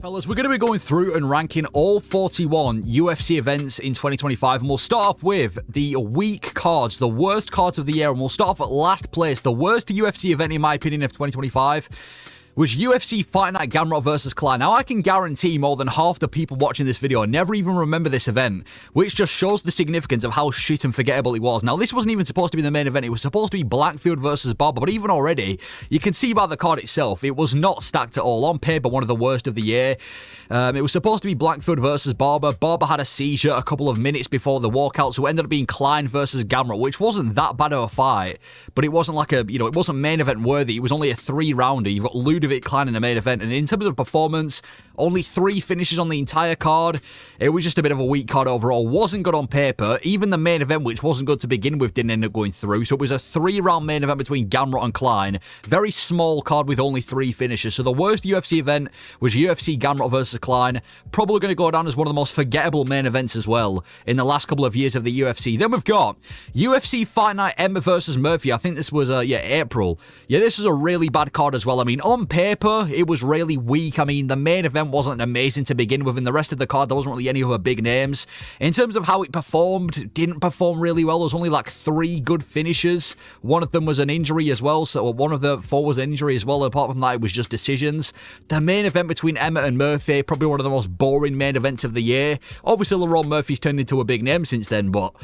Fellas, we're going to be going through and ranking all 41 UFC events in 2025, and we'll start off with the weak cards, the worst cards of the year, and we'll start off at last place. The worst UFC event, in my opinion, of 2025 was UFC Fight Night Gamrot versus Klein. Now, I can guarantee more than half the people watching this video never even remember this event, which just shows the significance of how shit and forgettable it was. Now, this wasn't even supposed to be the main event. It was supposed to be Blackfield versus Barber, but even already, you can see by the card itself, it was not stacked at all. On paper, one of the worst of the year. It was supposed to be Blackfield versus Barber. Barber had a seizure a couple of minutes before the walkout, so it ended up being Klein versus Gamrot, which wasn't that bad of a fight, but it wasn't like a, it wasn't main event worthy. It was only a 3-rounder. You've got Ludovic Klein in the main event, and in terms of performance, only 3 finishes on the entire card. It was just a bit of a weak card overall. Wasn't good on paper. Even the main event, which wasn't good to begin with, didn't end up going through. So it was a 3-round main event between Gamrot and Klein. Very small card with only 3 finishes. So the worst UFC event was UFC Gamrot versus Klein. Probably going to go down as one of the most forgettable main events as well in the last couple of years of the UFC. Then we've got UFC Fight Night Emmett versus Murphy. I think this was, April. Yeah, this is a really bad card as well. I mean, on paper, it was really weak. I mean, the main event wasn't amazing to begin with, and the rest of the card, there wasn't really any other big names. In terms of how it performed, it didn't perform really well. There was only like 3 good finishes. One of them was an injury as well, so one of the 4 was an injury as well. Apart from that, it was just decisions. The main event between Emmett and Murphy, probably one of the most boring main events of the year. Obviously, Lerone Murphy's turned into a big name since then, but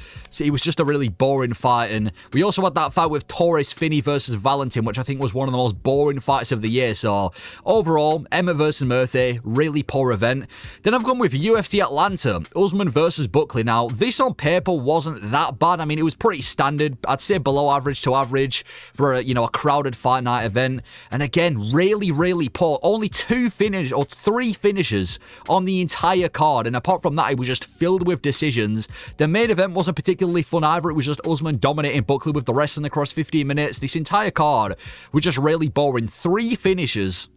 it was just a really boring fight. And we also had that fight with Torres Finney versus Valentin, which I think was one of the most boring fights of the year. So overall, Emmett versus Murphy, really poor event. Then I've gone with UFC Atlanta, Usman versus Buckley. Now, this on paper wasn't that bad. I mean, it was pretty standard. I'd say below average to average for a crowded fight night event. And again, really, really poor. Only 3 finishes on the entire card. And apart from that, it was just filled with decisions. The main event wasn't particularly fun either. It was just Usman dominating Buckley with the wrestling across 15 minutes. This entire card was just really boring. 3 finishes.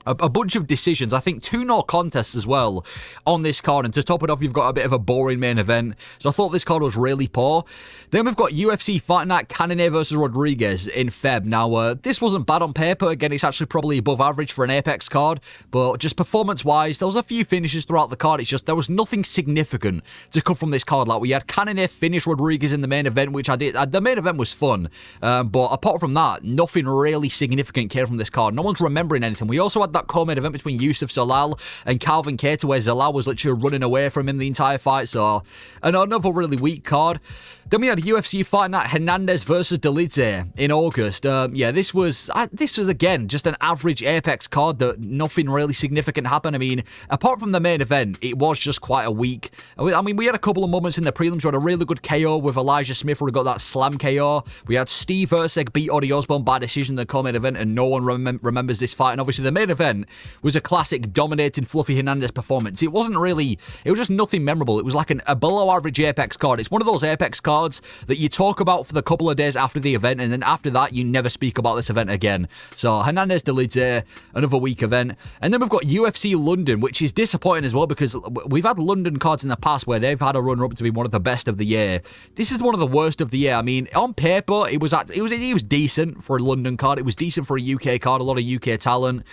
A bunch of decisions. I think 2 no contests as well on this card. And to top it off, you've got a bit of a boring main event. So I thought this card was really poor. Then we've got UFC Fight Night Cannonier versus Rodriguez in Feb. Now, this wasn't bad on paper. Again, it's actually probably above average for an Apex card. But just performance-wise, there was a few finishes throughout the card. It's just there was nothing significant to come from this card. Like, we had Cannonier finish Rodriguez in the main event, which I did. The main event was fun. But apart from that, nothing really significant came from this card. No one's remembering anything. We also had that co-main event between Yusuf Zalal and Calvin Kattar, where Zalal was literally running away from him the entire fight. So another really weak card. Then we had UFC Fight Night Hernandez versus Dolidze in August. This was again just an average Apex card that nothing really significant happened. I mean, apart from the main event, it was just quite a week. I mean, we had a couple of moments in the prelims. We had a really good KO with Elijah Smith where we got that slam KO. We had Steve Erceg beat Odi Osbourne by decision in the co-main event, and no one remembers this fight. And obviously, the main event was a classic dominating Fluffy Hernandez performance. It was just nothing memorable. It was like a below average Apex card. It's one of those Apex cards that you talk about for the couple of days after the event, and then after that, you never speak about this event again. So, Hernandez Dolidze, another weak event. And then we've got UFC London, which is disappointing as well, because we've had London cards in the past where they've had a runner-up to be one of the best of the year. This is one of the worst of the year. I mean, on paper, it was decent for a London card. It was decent for a UK card, a lot of UK talent.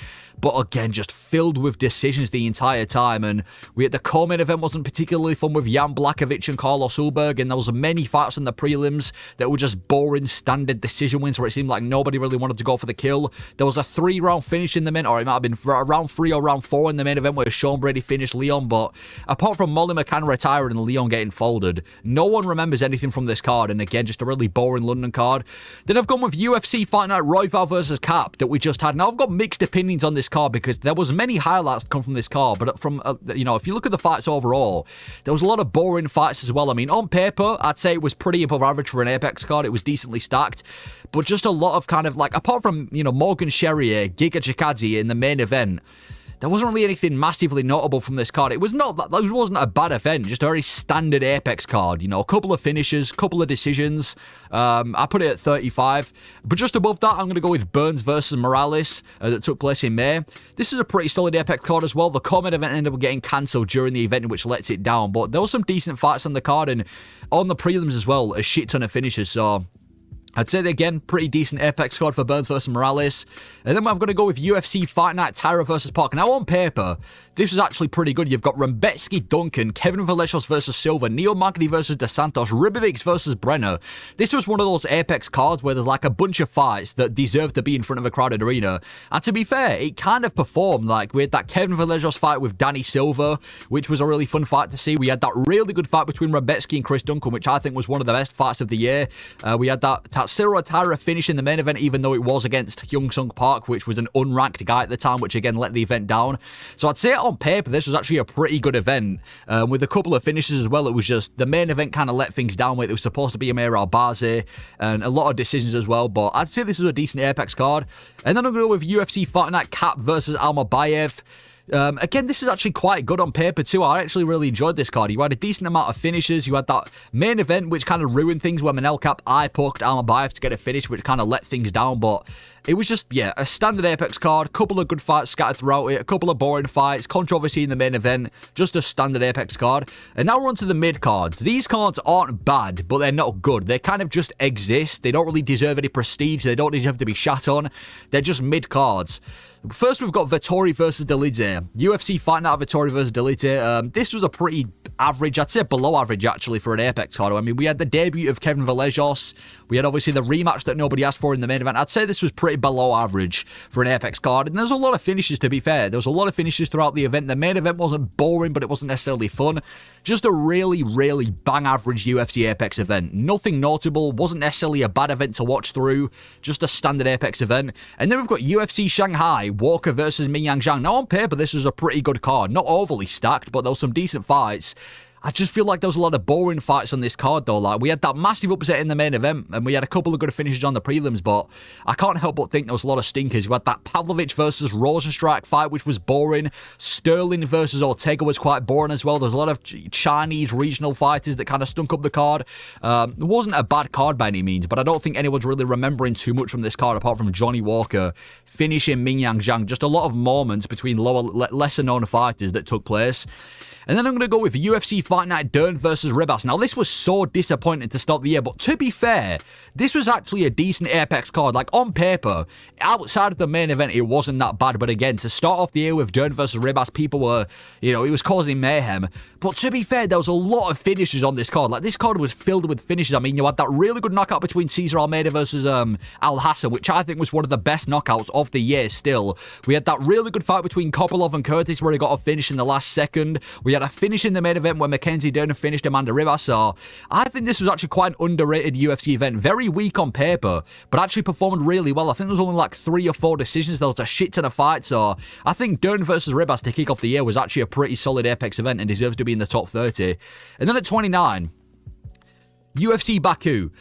But again, just filled with decisions the entire time. And the co-main event wasn't particularly fun with Jan Blachowicz and Carlos Ulberg. And there was many fights in the prelims that were just boring standard decision wins where it seemed like nobody really wanted to go for the kill. There was a 3-round finish in the main, or it might have been round 3 or round 4 in the main event where Sean Brady finished Leon. But apart from Molly McCann retiring and Leon getting folded, no one remembers anything from this card. And again, just a really boring London card. Then I've gone with UFC Fight Night Royval versus Cap that we just had. Now, I've got mixed opinions on this card because there was many highlights come from this card, but from if you look at the fights overall, there was a lot of boring fights as well. I mean, on paper, I'd say it was pretty above average for an Apex card. It was decently stacked, but just a lot of kind of like, apart from Morgan Sherrier, Giga Chikadze in the main event, there wasn't really anything massively notable from this card. It wasn't a bad event, just a very standard Apex card. A couple of finishes, couple of decisions. I put it at 35. But just above that, I'm going to go with Burns versus Morales that took place in May. This is a pretty solid Apex card as well. The co-main event ended up getting cancelled during the event, which lets it down. But there were some decent fights on the card, and on the prelims as well, a shit ton of finishes. So I'd say, again, pretty decent Apex card for Burns versus Morales. And then I'm going to go with UFC Fight Night Tyra versus Park. Now, on paper, this was actually pretty good. You've got Rembetsky, Duncan, Kevin Valeshos versus Silva, Neil Magny versus Dos Santos, Ribovics versus Brenner. This was one of those Apex cards where there's like a bunch of fights that deserve to be in front of a crowded arena. And to be fair, it kind of performed. Like, we had that Kevin Valeshos fight with Danny Silva, which was a really fun fight to see. We had that really good fight between Rembetsky and Chris Duncan, which I think was one of the best fights of the year. We had that Tatsuro Taira finish in the main event, even though it was against Hyung Sung Park, which was an unranked guy at the time, which again let the event down. So I'd say on paper, this was actually a pretty good event. With a couple of finishes as well, it was just the main event kind of let things down with it. It was supposed to be Amir Albazi and a lot of decisions as well, but I'd say this is a decent Apex card. And then I'm going to go with UFC Fight Night Cap versus Almabayev. Again, this is actually quite good on paper too. I actually really enjoyed this card. You had a decent amount of finishes. You had that main event, which kind of ruined things when Manel Cap eye-poked Almabayev to get a finish, which kind of let things down. But it was just, yeah, a standard Apex card. Couple of good fights scattered throughout it. A couple of boring fights. Controversy in the main event. Just a standard Apex card. And now we're on to the mid cards. These cards aren't bad, but they're not good. They kind of just exist. They don't really deserve any prestige. They don't deserve to be shat on. They're just mid cards. First, we've got Vettori versus Delidze. UFC Fight Night Vettori versus Delidze. This was a pretty average, I'd say below average actually for an Apex card. I mean, we had the debut of Kevin Valeshos. We had obviously the rematch that nobody asked for in the main event. I'd say this was pretty below average for an Apex card. And there's a lot of finishes, to be fair. There was a lot of finishes throughout the event. The main event wasn't boring, but it wasn't necessarily fun. Just a really, really bang average UFC Apex event. Nothing notable. Wasn't necessarily a bad event to watch through. Just a standard Apex event. And then we've got UFC Shanghai, Walker versus Mingyang Zhang. Now on paper, this was a pretty good card. Not overly stacked, but there was some decent fights. I just feel like there was a lot of boring fights on this card, though. Like, we had that massive upset in the main event, and we had a couple of good finishes on the prelims, but I can't help but think there was a lot of stinkers. We had that Pavlovich versus Rosenstrike fight, which was boring. Sterling versus Ortega was quite boring as well. There's a lot of Chinese regional fighters that kind of stunk up the card. It wasn't a bad card by any means, but I don't think anyone's really remembering too much from this card, apart from Johnny Walker finishing Mingyang Zhang. Just a lot of moments between lesser-known fighters that took place. And then I'm going to go with UFC Fight Night Dern versus Ribas. Now, this was so disappointing to start the year, but to be fair, this was actually a decent Apex card. Like, on paper, outside of the main event, it wasn't that bad. But again, to start off the year with Dern versus Ribas, people were, it was causing mayhem. But to be fair, there was a lot of finishes on this card. Like, this card was filled with finishes. I mean, you had that really good knockout between Cesar Almeida versus Al Hassan, which I think was one of the best knockouts of the year still. We had that really good fight between Kopylov and Curtis where he got a finish in the last second. We had a finish in the main event where Mackenzie Dern finished Amanda Ribas. So I think this was actually quite an underrated UFC event. Very weak on paper, but actually performed really well. I think there was only like 3 or 4 decisions. There was a shit ton of fights. So I think Dern versus Ribas to kick off the year was actually a pretty solid Apex event and deserves to be in the top 30. And then at 29... UFC Baku.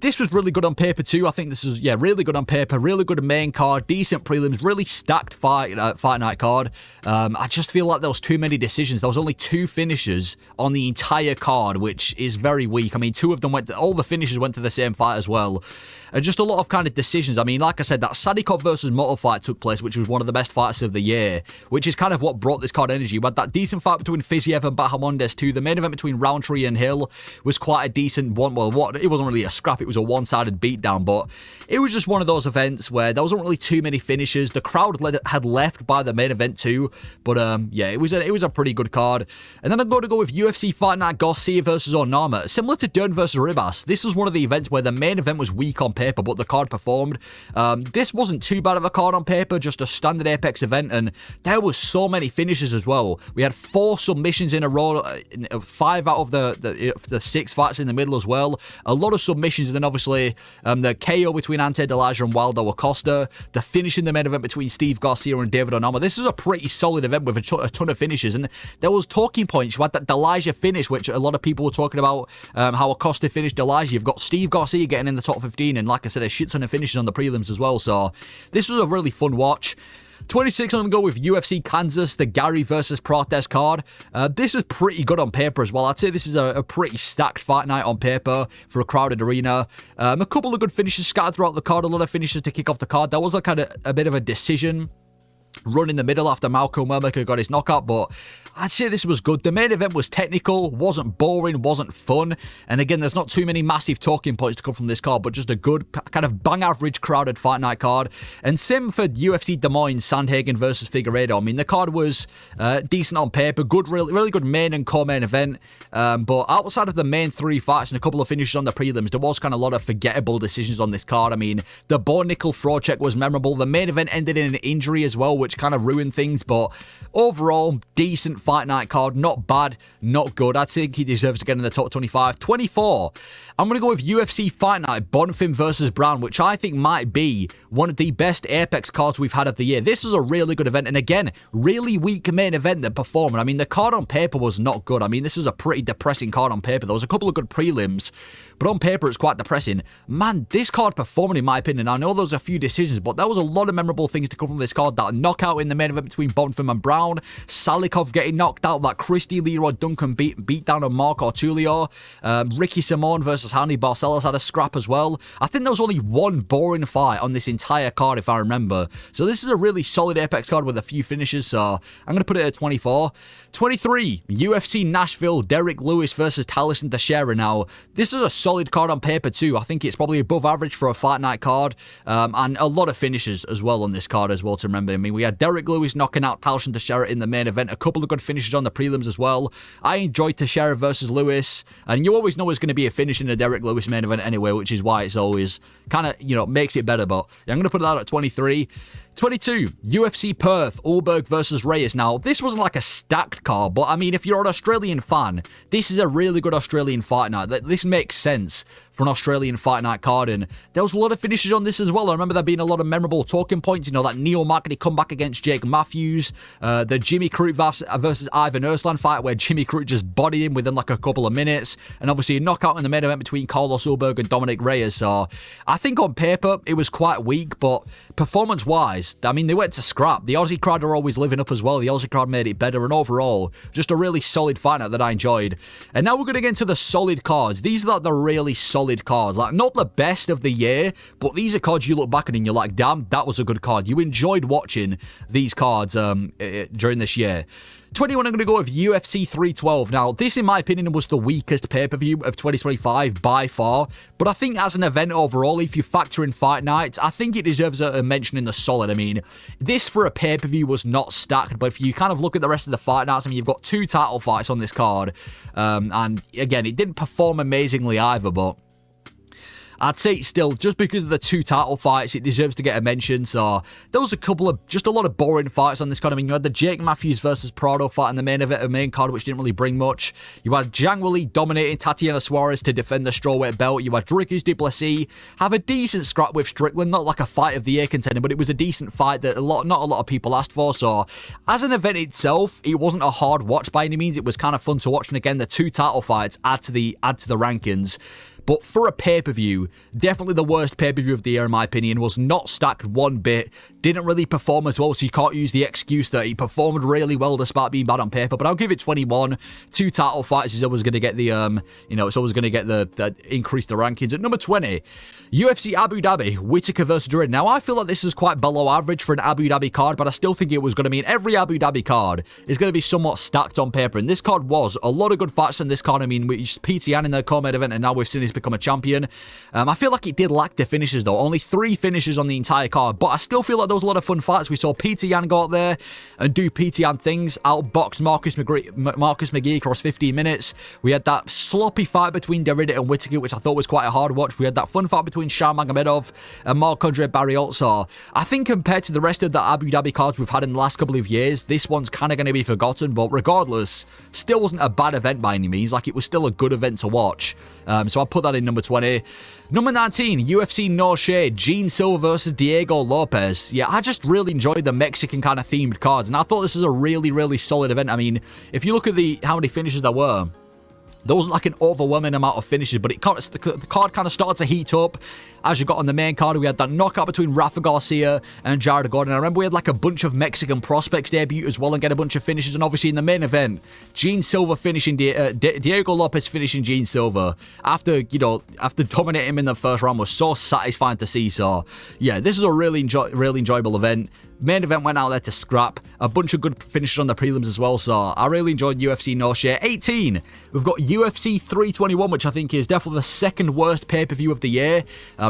This was really good on paper too. I think this is, really good on paper. Really good main card. Decent prelims. Really stacked fight night card. I just feel like there was too many decisions. There was only 2 finishes on the entire card, which is very weak. I mean, 2 of them all the finishes went to the same fight as well. And just a lot of kind of decisions. I mean, like I said, that Sadikov versus Moto fight took place, which was one of the best fights of the year, which is kind of what brought this card energy. We had that decent fight between Fiziev and Bahamondes too. The main event between Roundtree and Hill was quite a decent one. Well, it wasn't really a scrap. It was a one-sided beatdown, but it was just one of those events where there wasn't really too many finishes. The crowd had left by the main event too, but it was a pretty good card. And then I'm going to go with UFC Fight Night Garcia versus Onama. Similar to Dern versus Ribas, this was one of the events where the main event was weak on paper, but the card performed. This wasn't too bad of a card on paper, just a standard Apex event, and there was so many finishes as well. We had 4 submissions in a row, 5 out of the 6 fights in the middle as well. A lot of submissions, and then obviously the KO between Ante Delija and Waldo Acosta, the finish in the main event between Steve Garcia and David Onama. This is a pretty solid event with a ton of finishes, and there was talking points. You had that Delija finish, which a lot of people were talking about, how Acosta finished Delija. You've got Steve Garcia getting in the top 15, and like I said, a shit ton of finishes on the prelims as well, so this was a really fun watch. 26, I'm going to go with UFC Kansas, the Gary versus Prates card. This is pretty good on paper as well. I'd say this is a pretty stacked fight night on paper for a crowded arena. A couple of good finishes scattered throughout the card, a lot of finishes to kick off the card. There was a bit of a decision run in the middle after Malcolm Welmaker got his knockout, but I'd say this was good. The main event was technical, wasn't boring, wasn't fun. And again, there's not too many massive talking points to come from this card, but just a good, kind of bang average crowded fight night card. And same for UFC Des Moines, Sandhagen versus Figueiredo. I mean, the card was decent on paper, good, really good main and co-main event. But outside of the main 3 fights and a couple of finishes on the prelims, there was kind of a lot of forgettable decisions on this card. I mean, the Bo Nickel throw check was memorable. The main event ended in an injury as well, which kind of ruined things. But overall, decent fight night card. Not bad, not good. I think he deserves to get in the top 25. 24. I'm going to go with UFC Fight Night, Bonfim versus Brown, which I think might be one of the best Apex cards we've had of the year. This is a really good event. And again, really weak main event that performed. I mean, the card on paper was not good. I mean, this was a pretty depressing card on paper. There was a couple of good prelims, but on paper, it's quite depressing. Man, this card performed, in my opinion. I know there was a few decisions, but there was a lot of memorable things to come from this card. That knockout in the main event between Bonfim and Brown, Salikov getting knocked out, that Christy Leroy Duncan beat down on Marco Tulio, Ricky Simon versus Hanny Barcelos had a scrap as well. I think there was only one boring fight on this entire card, if I remember. So this is a really solid Apex card with a few finishes, so I'm going to put it at 24. 23, UFC Nashville, Derek Lewis versus Taliesin Teixeira. Now, this is a solid card on paper too. I think it's probably above average for a fight night card, and a lot of finishes as well on this card as well to remember. I mean, we had Derek Lewis knocking out Taliesin Teixeira in the main event, a couple of good finishes on the prelims as well. I enjoyed Teixeira versus Lewis, and you always know there's going to be a finish in the Derek Lewis main event anyway, which is why it's always kind of, you know, makes it better. But yeah, I'm going to put that at 23. 22, UFC Perth, Ulberg versus Reyes. Now, this wasn't like a stacked card, but I mean, if you're an Australian fan, this is a really good Australian fight night. This makes sense for an Australian fight night card, and there was a lot of finishes on this as well. I remember there being a lot of memorable talking points, you know, that Neil Magny comeback against Jake Matthews, the Jimmy Crute versus Ivan Erslan fight where Jimmy Crute just bodied him within like a couple of minutes, and obviously a knockout in the main event between Carlos Ulberg and Dominic Reyes. So I think on paper it was quite weak, but performance-wise, I mean, they went to scrap. The Aussie crowd are always living up as well. The Aussie crowd made it better, and overall, just a really solid fight night that I enjoyed. And now we're going to get into the solid cards. These are like the really solid cards. Like, not the best of the year, but these are cards you look back at and you're like, damn, that was a good card. You enjoyed watching these cards during this year. 21, I'm going to go with UFC 312. Now, this, in my opinion, was the weakest pay-per-view of 2025 by far. But I think as an event overall, if you factor in fight nights, I think it deserves a mention in the solid. I mean, this for a pay-per-view was not stacked. But if you kind of look at the rest of the fight nights, I mean, you've got 2 title fights on this card. And again, it didn't perform amazingly either, but I'd say still, just because of the 2 title fights, it deserves to get a mention. So there was just a lot of boring fights on this card. I mean, you had the Jake Matthews versus Prado fight in the main event, a main card, which didn't really bring much. You had Zhang Weili dominating Tatiana Suarez to defend the strawweight belt. You had Dricus du Plessis have a decent scrap with Strickland, not like a fight of the year contender, but it was a decent fight that not a lot of people asked for. So as an event itself, it wasn't a hard watch by any means. It was kind of fun to watch, and again, the 2 title fights add to the rankings. But for a pay-per-view, definitely the worst pay-per-view of the year in my opinion, was not stacked one bit, didn't really perform as well, so you can't use the excuse that he performed really well despite being bad on paper, but I'll give it 21. 2 title fights is always going to get the, it's always going to get the increase the rankings. At number 20, UFC Abu Dhabi, Whittaker versus Duran. Now, I feel like this is quite below average for an Abu Dhabi card, but I still think it was going to mean every Abu Dhabi card is going to be somewhat stacked on paper, and this card was a lot of good fights on this card. I mean, we just PT Yan in the co-main event, and now we've seen his become a champion. I feel like it did lack the finishes though. Only 3 finishes on the entire card, but I still feel like there was a lot of fun fights. We saw PT Yan go out there and do PT Yan things, outbox Marcus McGee across 15 minutes. We had that sloppy fight between Derrida and Whittaker, which I thought was quite a hard watch. We had that fun fight between Shah Magomedov and Marc-Andre Barriot. So I think compared to the rest of the Abu Dhabi cards we've had in the last couple of years, this one's kind of going to be forgotten, but regardless, still wasn't a bad event by any means. Like, it was still a good event to watch. So I'll put that in number 20. Number 19, UFC No Shade, Gene Silva versus Diego Lopez. Yeah, I just really enjoyed the Mexican kind of themed cards, and I thought this was a really, really solid event. I mean, if you look at how many finishes there were, there wasn't like an overwhelming amount of finishes, but the card kind of started to heat up as you got on the main card. We had that knockout between Rafa Garcia and Jared Gordon. I remember we had like a bunch of Mexican prospects debut as well and get a bunch of finishes. And obviously in the main event, Gene Silva finishing Diego Lopez finishing Gene Silva after dominating him in the first round was so satisfying to see. So yeah, this is a really enjoyable event. Main event went out there to scrap. A bunch of good finishes on the prelims as well, so I really enjoyed UFC No Share. 18, we've got UFC 321, which I think is definitely the second worst pay-per-view of the year,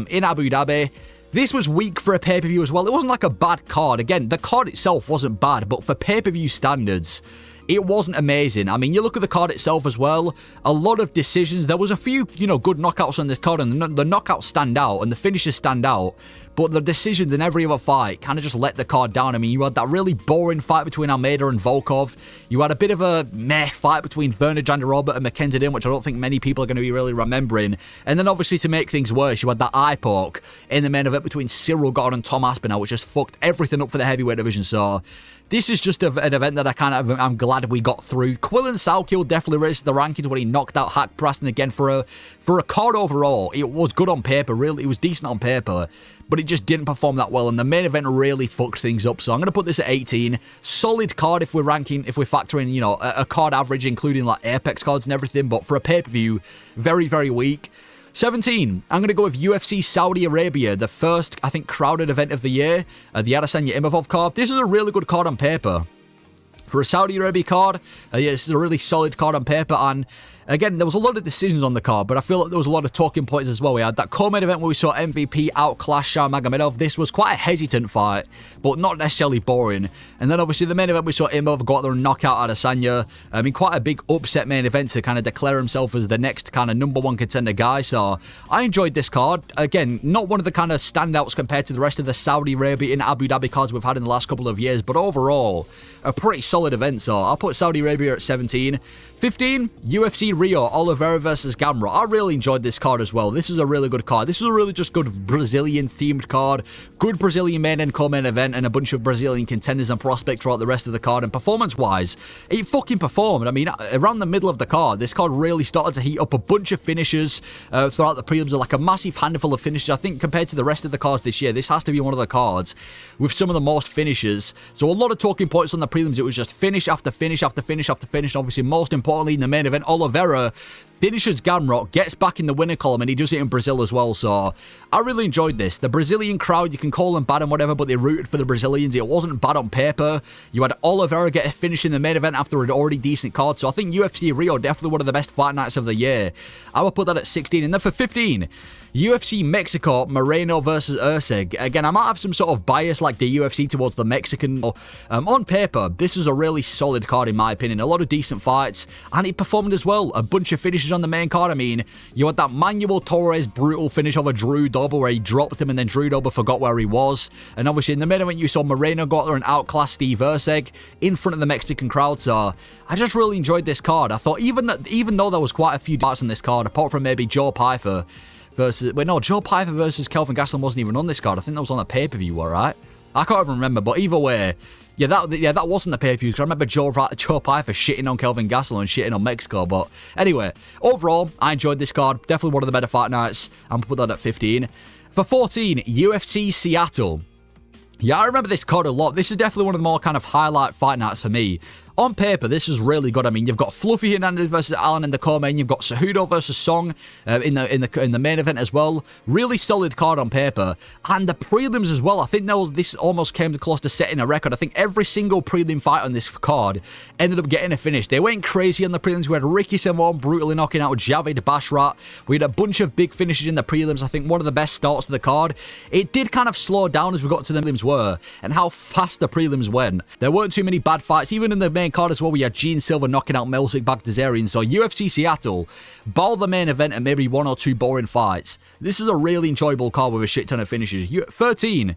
in Abu Dhabi. This was weak for a pay-per-view as well. It wasn't like a bad card. Again, the card itself wasn't bad, but for pay-per-view standards, it wasn't amazing. I mean, you look at the card itself as well, a lot of decisions. There was a few, good knockouts on this card, and the knockouts stand out, and the finishes stand out, but the decisions in every other fight kind of just let the card down. I mean, you had that really boring fight between Almeida and Volkov. You had a bit of a meh fight between Werner Jandiroba and Mackenzie Dern, which I don't think many people are going to be really remembering. And then obviously to make things worse, you had that eye poke in the main event between Cyril Gordon and Tom Aspinall, which just fucked everything up for the heavyweight division. So this is just an event that I'm glad we got through. Quillen Salkiel definitely raised the rankings when he knocked out Hack Preston. Again, for a card overall, it was good on paper, really. It was decent on paper, but it just didn't perform that well, and the main event really fucked things up. So I'm going to put this at 18. Solid card if we're factoring, a card average, including like Apex cards and everything, but for a pay-per-view, very, very weak. 17, I'm going to go with UFC Saudi Arabia, the first, I think, crowded event of the year, the Adesanya Imavov card. This is a really good card on paper. For a Saudi Arabia card, this is a really solid card on paper, and again, there was a lot of decisions on the card, but I feel like there was a lot of talking points as well. We had that co-main event where we saw MVP outclass Shah Magomedov. This was quite a hesitant fight, but not necessarily boring. And then obviously the main event we saw Imavov go out there and knock out Adesanya. I mean, quite a big upset main event to kind of declare himself as the next kind of #1 contender guy. So I enjoyed this card. Again, not one of the kind of standouts compared to the rest of the Saudi Arabia and Abu Dhabi cards we've had in the last couple of years, but overall, a pretty solid event. So I'll put Saudi Arabia at 17. 15, UFC Rio, Oliveira versus Gamrot. I really enjoyed this card as well. This is a really good card. This is a really just good Brazilian-themed card. Good Brazilian main and co-main event, and a bunch of Brazilian contenders and prospects throughout the rest of the card. And performance-wise, it fucking performed. I mean, around the middle of the card, this card really started to heat up. A bunch of finishes throughout the prelims, like a massive handful of finishes. I think compared to the rest of the cards this year, this has to be one of the cards with some of the most finishes. So a lot of talking points on the prelims. It was just finish after finish after finish after finish. Obviously, most importantly, in the main event, Oliveira finishes Gamrot, gets back in the winner column, and he does it in Brazil as well. So I really enjoyed this. The Brazilian crowd, you can call them bad and whatever, but they rooted for the Brazilians. It wasn't bad on paper. You had Oliveira get a finish in the main event after an already decent card. So I think UFC Rio, definitely one of the best fight nights of the year. I would put that at 16. And then for 15, UFC Mexico, Moreno versus Erceg. Again, I might have some sort of bias like the UFC towards the Mexican. On paper, this was a really solid card in my opinion. A lot of decent fights, and it performed as well. A bunch of finishes on the main card. I mean, you had that Manuel Torres brutal finish over Drew Dober where he dropped him and then Drew Dober forgot where he was. And obviously in the main event, you saw Moreno go out there and outclass Steve Erceg in front of the Mexican crowd. So I just really enjoyed this card. I thought even though there was quite a few darts on this card, apart from maybe Joe Pyfer versus... Wait, no, Joe Pyfer versus Kelvin Gastelum wasn't even on this card. I think that was on a pay-per-view, alright? I can't even remember, but either way... Yeah, that wasn't the pay-per-view, because I remember Joe Pyfer shitting on Kelvin Gastelum and shitting on Mexico, but anyway, overall, I enjoyed this card. Definitely one of the better fight nights. I'm going to put that at 15. For 14, UFC Seattle. Yeah, I remember this card a lot. This is definitely one of the more kind of highlight fight nights for me. On paper, this is really good. I mean, you've got Fluffy Hernandez versus Allen in the co-main. You've got Cejudo versus Song in the main event as well. Really solid card on paper. And the prelims as well. I think this almost came close to setting a record. I think every single prelim fight on this card ended up getting a finish. They went crazy on the prelims. We had Ricky Simon brutally knocking out Javid Bashrat. We had a bunch of big finishes in the prelims. I think one of the best starts to the card. It did kind of slow down as we got to the prelims and how fast the prelims went. There weren't too many bad fights. Even in the main card as well, we had Gene Silver knocking out Melzik Baghdasaryan. So UFC Seattle, ball the main event and maybe one or two boring fights. This is a really enjoyable card with a shit ton of finishes. 13.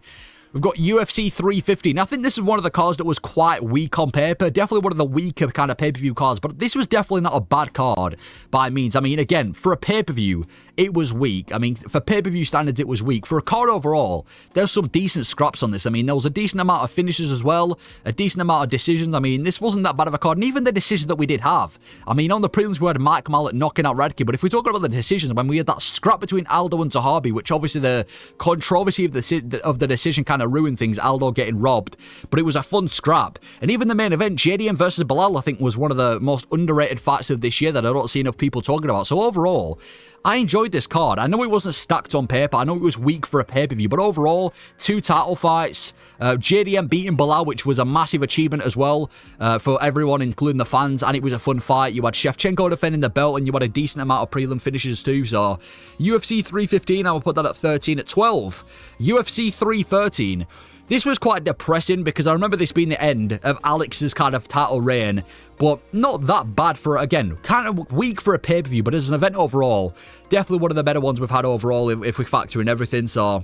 We've got UFC 350. Now, I think this is one of the cards that was quite weak on paper. Definitely one of the weaker kind of pay-per-view cards. But this was definitely not a bad card by means. I mean, again, for a pay-per-view, it was weak. I mean, for pay-per-view standards, it was weak. For a card overall, there's some decent scraps on this. I mean, there was a decent amount of finishes as well. A decent amount of decisions. I mean, this wasn't that bad of a card. And even the decision that we did have. I mean, on the prelims, we had Mike Mallet knocking out Radke. But if we're talking about the decisions, when we had that scrap between Aldo and Zahabi, which obviously the controversy of the decision kind of kind of ruined things, Aldo getting robbed, but it was a fun scrap. And even the main event, JDM versus Bilal, I think was one of the most underrated fights of this year that I don't see enough people talking about. So overall, I enjoyed this card. I know it wasn't stacked on paper. I know it was weak for a pay-per-view, but overall, 2 title fights. JDM beating Bilal, which was a massive achievement as well for everyone, including the fans, and it was a fun fight. You had Shevchenko defending the belt, and you had a decent amount of prelim finishes too. So UFC 315, I will put that at 13. At 12, UFC 313. This was quite depressing because I remember this being the end of Alex's kind of title reign, but not that bad for, again, kind of weak for a pay-per-view, but as an event overall, definitely one of the better ones we've had overall if we factor in everything. So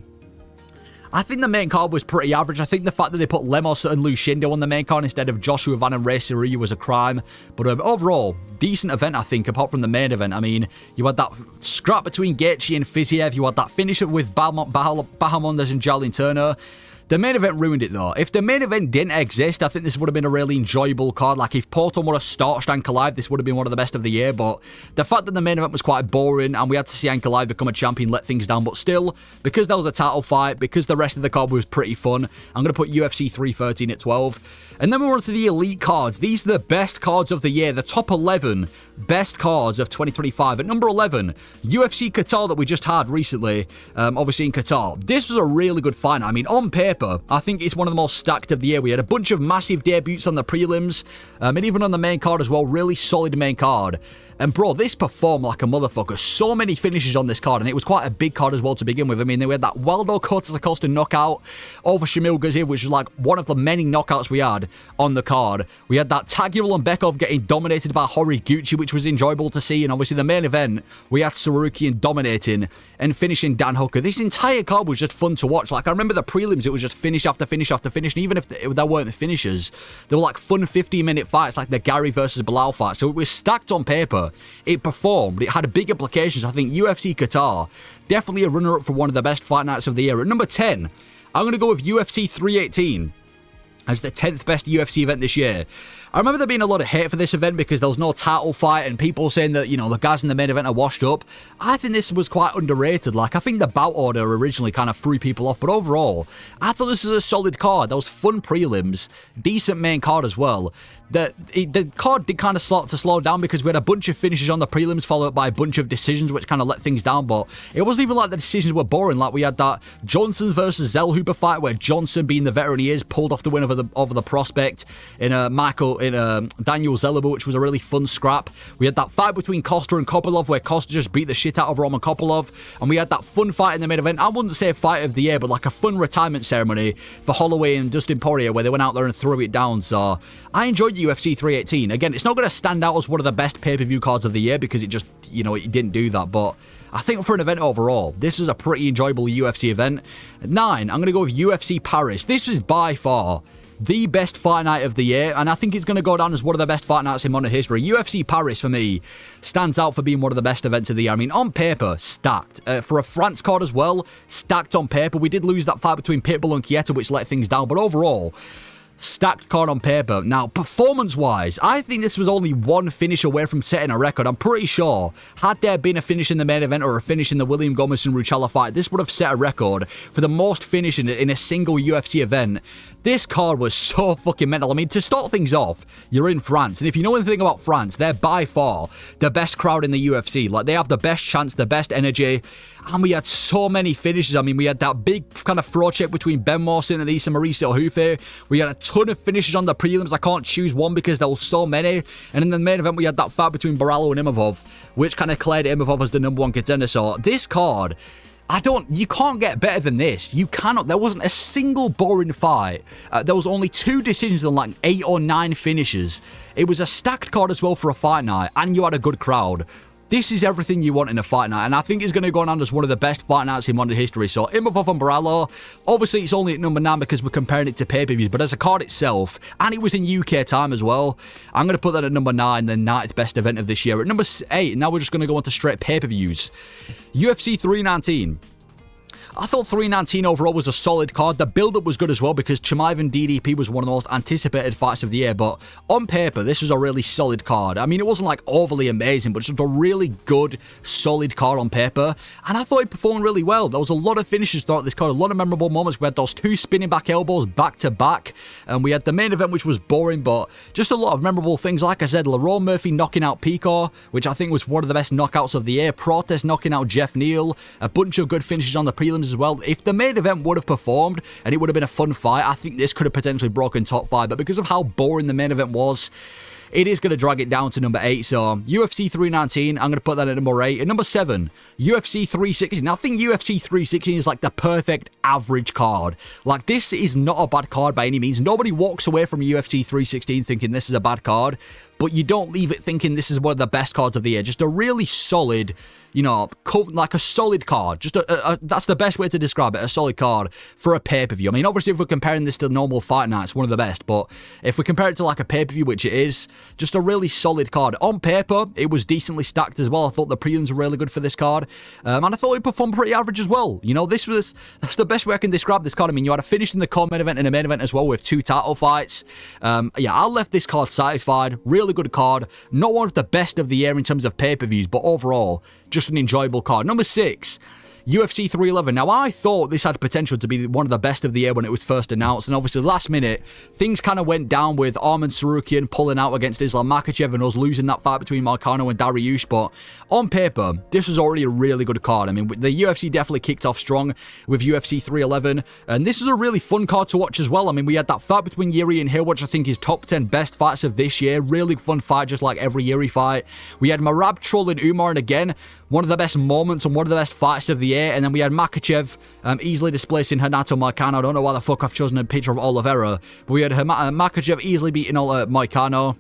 I think the main card was pretty average. I think the fact that they put Lemos and Lucindo on the main card instead of Joshua Van and Rey Siriu was a crime. But overall, decent event, I think, apart from the main event. I mean, you had that scrap between Gaethje and Fiziev. You had that finish with Bahamondes and Jalen Turner. The main event ruined it, though. If the main event didn't exist, I think this would have been a really enjoyable card. Like, if Porto would have starched Ankalaev, this would have been one of the best of the year. But the fact that the main event was quite boring and we had to see Ankalaev become a champion let things down. But still, because that was a title fight, because the rest of the card was pretty fun, I'm going to put UFC 313 at 12. And then we're on to the elite cards. These are the best cards of the year. The top 11 best cards of 2025. At number 11, UFC Qatar that we just had recently, obviously in Qatar. This was a really good fight. I mean, on paper, I think it's one of the most stacked of the year. We had a bunch of massive debuts on the prelims, and even on the main card as well. Really solid main card. And bro, this performed like a motherfucker. So many finishes on this card, and it was quite a big card as well to begin with. I mean, we had that Waldo Cortes Acosta knockout over Shamil Gaziev, which was like one of the many knockouts we had on the card. We had that Tagirul and Bekov getting dominated by Horiguchi, which was enjoyable to see. And obviously the main event, we had Sarukian dominating and finishing Dan Hooker. This entire card was just fun to watch. Like, I remember the prelims, it was just finish after finish after finish. And even if there weren't the finishes, they were like fun 15-minute fights, like the Gary versus Bilal fight. So it was stacked on paper. It performed. It had big implications. I think UFC Qatar, definitely a runner-up for one of the best fight nights of the year. At number 10, I'm going to go with UFC 318 as the 10th best UFC event this year. I remember there being a lot of hate for this event because there was no title fight and people saying that, you know, the guys in the main event are washed up. I think this was quite underrated. Like, I think the bout order originally kind of threw people off, but overall, I thought this was a solid card. There was fun prelims, decent main card as well. The card did kind of start to slow down because we had a bunch of finishes on the prelims followed by a bunch of decisions which kind of let things down, but it wasn't even like the decisions were boring. Like, we had that Johnson versus Zellhuber fight where Johnson, being the veteran he is, pulled off the win over the prospect in Daniel Zellhuber, which was a really fun scrap. We had that fight between Costa and Kopylov where Costa just beat the shit out of Roman Kopylov, and we had that fun fight in the main event. I wouldn't say a fight of the year, but like a fun retirement ceremony for Holloway and Dustin Poirier where they went out there and threw it down. So I enjoyed UFC 318. Again, it's not going to stand out as one of the best pay-per-view cards of the year because it just, you know, it didn't do that, but I think for an event overall, this is a pretty enjoyable UFC event. At 9, I'm going to go with UFC Paris. This was by far the best fight night of the year, and I think it's going to go down as one of the best fight nights in modern history. UFC Paris, for me, stands out for being one of the best events of the year. I mean, on paper, stacked. For a France card as well, stacked on paper. We did lose that fight between Pitbull and Chieta, which let things down, but overall, stacked card on paper. Now, performance-wise, I think this was only one finish away from setting a record. I'm pretty sure, had there been a finish in the main event or a finish in the William Gomez and Ruchala fight, this would have set a record for the most finish in a single UFC event. This card was so fucking mental. I mean, to start things off, you're in France, and if you know anything about France, they're by far the best crowd in the UFC. Like, they have the best chance, the best energy, and we had so many finishes. I mean, we had that big kind of throw check between Ben Morrison and Issa Mauricio Hufe. We had a ton of finishes on the prelims. I can't choose one because there were so many. And in the main event, we had that fight between Barallo and Imavov, which kind of cleared Imavov as the number one contender. So this card, you can't get better than this. You cannot. There wasn't a single boring fight. There was only 2 decisions on like 8 or 9 finishes. It was a stacked card as well for a fight night, and you had a good crowd. This is everything you want in a fight night, and I think it's going to go on as one of the best fight nights in modern history. So, Imavov and Barallo, obviously it's only at number 9 because we're comparing it to pay-per-views, but as a card itself, and it was in UK time as well, I'm going to put that at number 9, the 9th best event of this year. At number 8, now we're just going to go on to straight pay-per-views. UFC 319. I thought 319 overall was a solid card. The build-up was good as well because Chimaev and DDP was one of the most anticipated fights of the year. But on paper, this was a really solid card. I mean, it wasn't like overly amazing, but just a really good, solid card on paper. And I thought it performed really well. There was a lot of finishes throughout this card, a lot of memorable moments. We had those 2 spinning back elbows back-to-back. And we had the main event, which was boring, but just a lot of memorable things. Like I said, Lerone Murphy knocking out Pico, which I think was one of the best knockouts of the year. Protest knocking out Jeff Neal. A bunch of good finishes on the prelims as well. If the main event would have performed and it would have been a fun fight, I think this could have potentially broken top 5. But because of how boring the main event was, it is going to drag it down to number 8. So UFC 319, I'm going to put that at number 8. At number 7, UFC 316. Now, I think UFC 316 is like the perfect average card. Like, this is not a bad card by any means. Nobody walks away from UFC 316 thinking this is a bad card, but you don't leave it thinking this is one of the best cards of the year. Just a really solid, you know, like a solid card. Just that's the best way to describe it, a solid card for a pay-per-view. I mean, obviously, if we're comparing this to normal fight night, it's one of the best, but if we compare it to like a pay-per-view, which it is, just a really solid card. On paper, it was decently stacked as well. I thought the prelims were really good for this card, and I thought it performed pretty average as well. You know, that's the best way I can describe this card. I mean, you had a finish in the co-main event and a main event as well with 2 title fights. Yeah, I left this card satisfied. Really good card. Not one of the best of the year in terms of pay-per-views, but overall, just an enjoyable card. Number 6, UFC 311. Now, I thought this had potential to be one of the best of the year when it was first announced, and obviously last minute, things kind of went down with Arman Tsarukyan pulling out against Islam Makhachev and us losing that fight between Moicano and Dariush, but on paper, this was already a really good card. I mean, the UFC definitely kicked off strong with UFC 311, and this was a really fun card to watch as well. I mean, we had that fight between Yuri and Hill, which I think is top 10 best fights of this year. Really fun fight, just like every Yuri fight. We had Merab trolling Umar, and again, one of the best moments and one of the best fights of the year. And then we had Makhachev easily displacing Renato Moicano. I don't know why the fuck I've chosen a picture of Oliveira, but we had Makhachev easily beating Moicano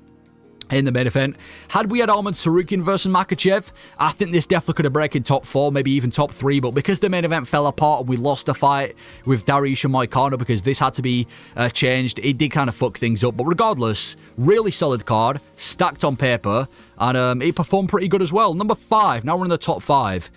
in the main event. Had we had Arman Tsarukyan versus Makhachev, I think this definitely could have broken top 4, maybe even top 3, but because the main event fell apart and we lost the fight with Dariush and Moicano because this had to be changed, it did kind of fuck things up. But regardless, really solid card, stacked on paper, and it performed pretty good as well. Number 5, now we're in the top 5.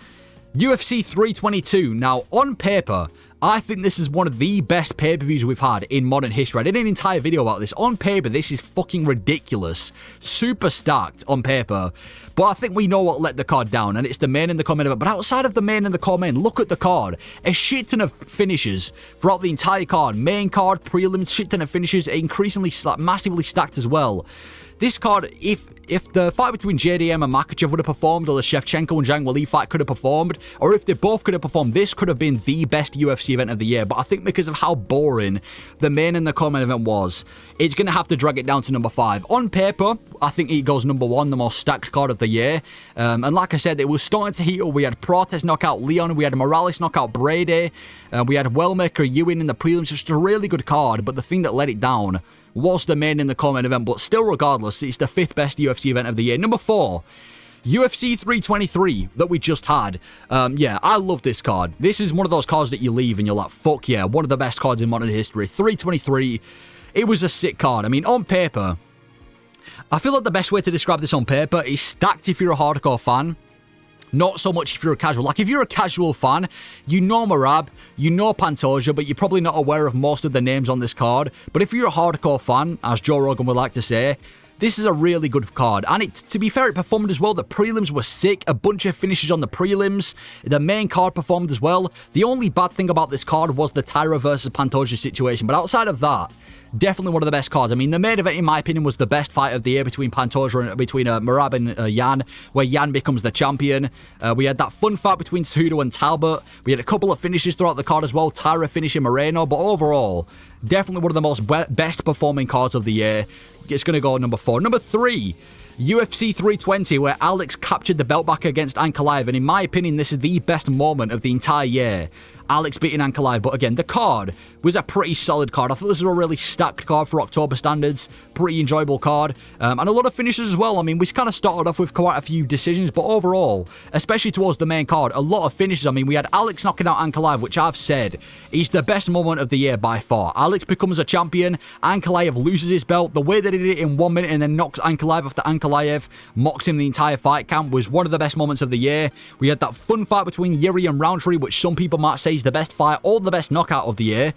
UFC 322. Now, on paper, I think this is one of the best pay-per-views we've had in modern history. I did an entire video about this. On paper, this is fucking ridiculous. Super stacked on paper. But I think we know what let the card down, and it's the main and the co-main event. But outside of the main and the co-main, look at the card. A shit ton of finishes throughout the entire card. Main card, prelims, shit ton of finishes. Increasingly, massively stacked as well. This card, if the fight between JDM and Makhachev would have performed, or the Shevchenko and Zhang Weili fight could have performed, or if they both could have performed, this could have been the best UFC event of the year. But I think because of how boring the main and the co-main event was, it's going to have to drag it down to number 5. On paper, I think it goes number 1, the most stacked card of the year. And like I said, it was starting to heat up. We had Protest knockout Leon, we had Morales knockout Brady, we had Wellmaker Ewing in the prelims. Just a really good card, but the thing that let it down was the main and the co-main event. But still, regardless, it's the 5th best UFC event of the year. Number 4, UFC 323 that we just had. Yeah, I love this card. This is one of those cards that you leave and you're like, fuck yeah, one of the best cards in modern history. 323, it was a sick card. I mean, on paper, I feel like the best way to describe this on paper is stacked if you're a hardcore fan. Not so much if you're a casual. Like, if you're a casual fan, you know Merab, you know Pantoja, but you're probably not aware of most of the names on this card. But if you're a hardcore fan, as Joe Rogan would like to say, this is a really good card. And to be fair, it performed as well. The prelims were sick. A bunch of finishes on the prelims. The main card performed as well. The only bad thing about this card was the Tyra versus Pantoja situation. But outside of that, definitely one of the best cards. I mean, the main event, in my opinion, was the best fight of the year between Pantoja and between Merab and Yan, where Yan becomes the champion. We had that fun fight between Cejudo and Talbot. We had a couple of finishes throughout the card as well. Tyra finishing Moreno, but overall, definitely one of the most best performing cards of the year. It's going to go number 4. Number 3. UFC 320, where Alex captured the belt back against Ankalaev, and in my opinion, this is the best moment of the entire year. Alex beating Ankalaev, but again, the card was a pretty solid card. I thought this was a really stacked card for October standards. Pretty enjoyable card, and a lot of finishes as well. I mean, we kind of started off with quite a few decisions, but overall, especially towards the main card, a lot of finishes. I mean, we had Alex knocking out Ankalaev, which I've said is the best moment of the year by far. Alex becomes a champion, Ankalaev loses his belt. The way that he did it in 1 minute and then knocks Ankalaev after Ankalaev mocks him the entire fight camp was one of the best moments of the year. We had that fun fight between Yuri and Roundtree, which some people might say is is the best fight or the best knockout of the year.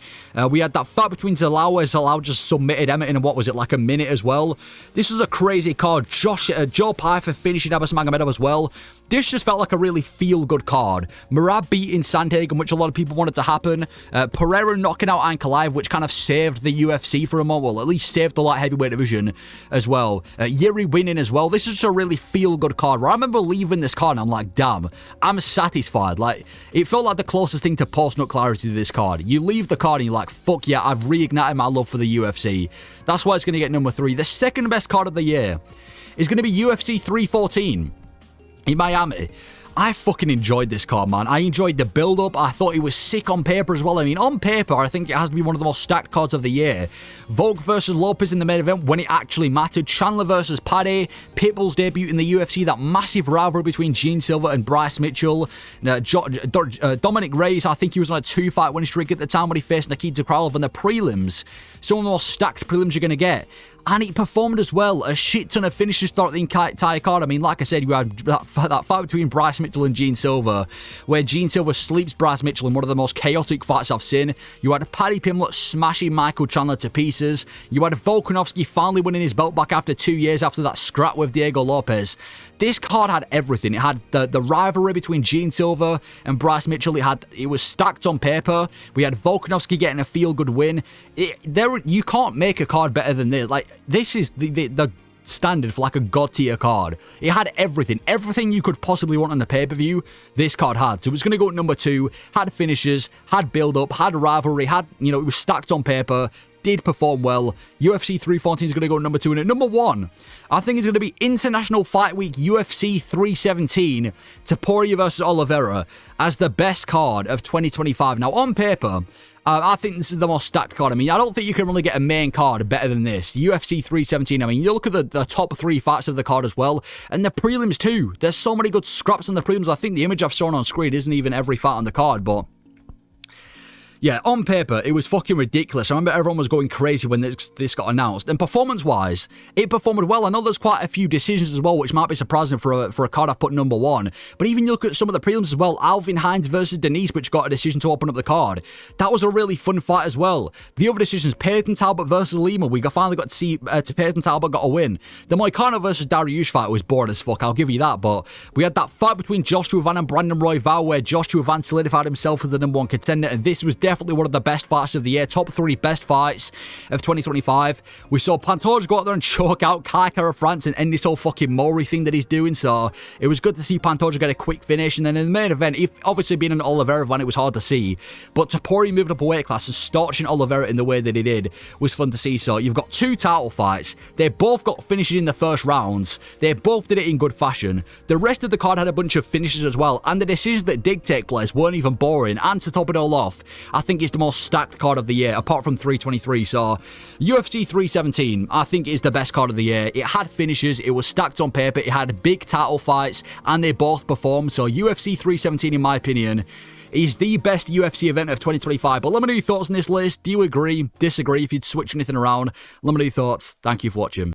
We had that fight between Zalal where Zalal just submitted Emmett in, what was it, like a minute as well. This was a crazy card. Joe Pyfer finishing Abbas Magomedov as well. This just felt like a really feel-good card. Merab beating Sandhagen, which a lot of people wanted to happen. Pereira knocking out Ankalaev, which kind of saved the UFC for a moment. Well, at least saved the light heavyweight division as well. Yuri winning as well. This is just a really feel-good card. Where I remember leaving this card and I'm like, damn, I'm satisfied. Like, it felt like the closest thing to post-nut clarity to this card. You leave the card and you're like, fuck yeah, I've reignited my love for the UFC. That's why it's going to get number 3. The second best card of the year is going to be UFC 314 in Miami. I fucking enjoyed this card, man. I enjoyed the build-up. I thought it was sick on paper as well. I mean, on paper, I think it has to be one of the most stacked cards of the year. Volk versus Lopez in the main event when it actually mattered. Chandler versus Paddy. Pitbull's debut in the UFC. That massive rivalry between Gene Silver and Bryce Mitchell. Dominic Reyes, I think he was on a 2-fight winning streak at the time when he faced Nikita Krylov. And the prelims, some of the most stacked prelims you're going to get. And he performed as well. A shit ton of finishes throughout the entire card. I mean, like I said, you had that fight between Bryce Mitchell and Gene Silver, where Gene Silver sleeps Bryce Mitchell in one of the most chaotic fights I've seen. You had Paddy Pimblett smashing Michael Chandler to pieces. You had Volkanovski finally winning his belt back after 2 years after that scrap with Diego Lopez. This card had everything. It had the rivalry between Gene Silver and Bryce Mitchell. It was stacked on paper. We had Volkanovski getting a feel-good win. You can't make a card better than this. Like, this is the standard for like a god tier card. It had everything you could possibly want on the pay-per-view. This card had. So it was going to go at number 2. Had finishes, had build-up, had rivalry, had, you know, it was stacked on paper. Did perform well. UFC 314 is going to go at number 2. And at number 1, I think it's going to be International Fight Week UFC 317, Topuria versus Oliveira, as the best card of 2025. Now, on paper, I think this is the most stacked card. I mean, I don't think you can really get a main card better than this. UFC 317, I mean, you look at the top 3 fights of the card as well, and the prelims too. There's so many good scraps on the prelims. I think the image I've shown on screen isn't even every fight on the card, but yeah, on paper, it was fucking ridiculous. I remember everyone was going crazy when this got announced. And performance-wise, it performed well. I know there's quite a few decisions as well, which might be surprising for a card I put number 1. But even you look at some of the prelims as well. Alvin Hines versus Denise, which got a decision to open up the card. That was a really fun fight as well. The other decisions, Peyton Talbot versus Lima. We finally got to see Peyton Talbot got a win. The Moicano versus Dariush fight was boring as fuck, I'll give you that. But we had that fight between Joshua Van and Brandon Royval, where Joshua Van solidified himself as the number 1 contender. And this was definitely one of the best fights of the year. Top 3 best fights of 2025. We saw Pantoja go out there and choke out Kai Kara France and end this whole fucking Mori thing that he's doing. So it was good to see Pantoja get a quick finish. And then in the main event, obviously being an Oliveira fan, it was hard to see. But Topuria moving up a weight class and starching Oliveira in the way that he did was fun to see. So you've got 2 title fights. They both got finishes in the first rounds. They both did it in good fashion. The rest of the card had a bunch of finishes as well. And the decisions that did take place weren't even boring. And to top it all off, I think it's the most stacked card of the year, apart from 323. So UFC 317, I think, is the best card of the year. It had finishes, it was stacked on paper, it had big title fights, and they both performed. So UFC 317, in my opinion, is the best UFC event of 2025. But let me know your thoughts on this list. Do you agree, disagree? If you'd switch anything around, let me know your thoughts. Thank you for watching.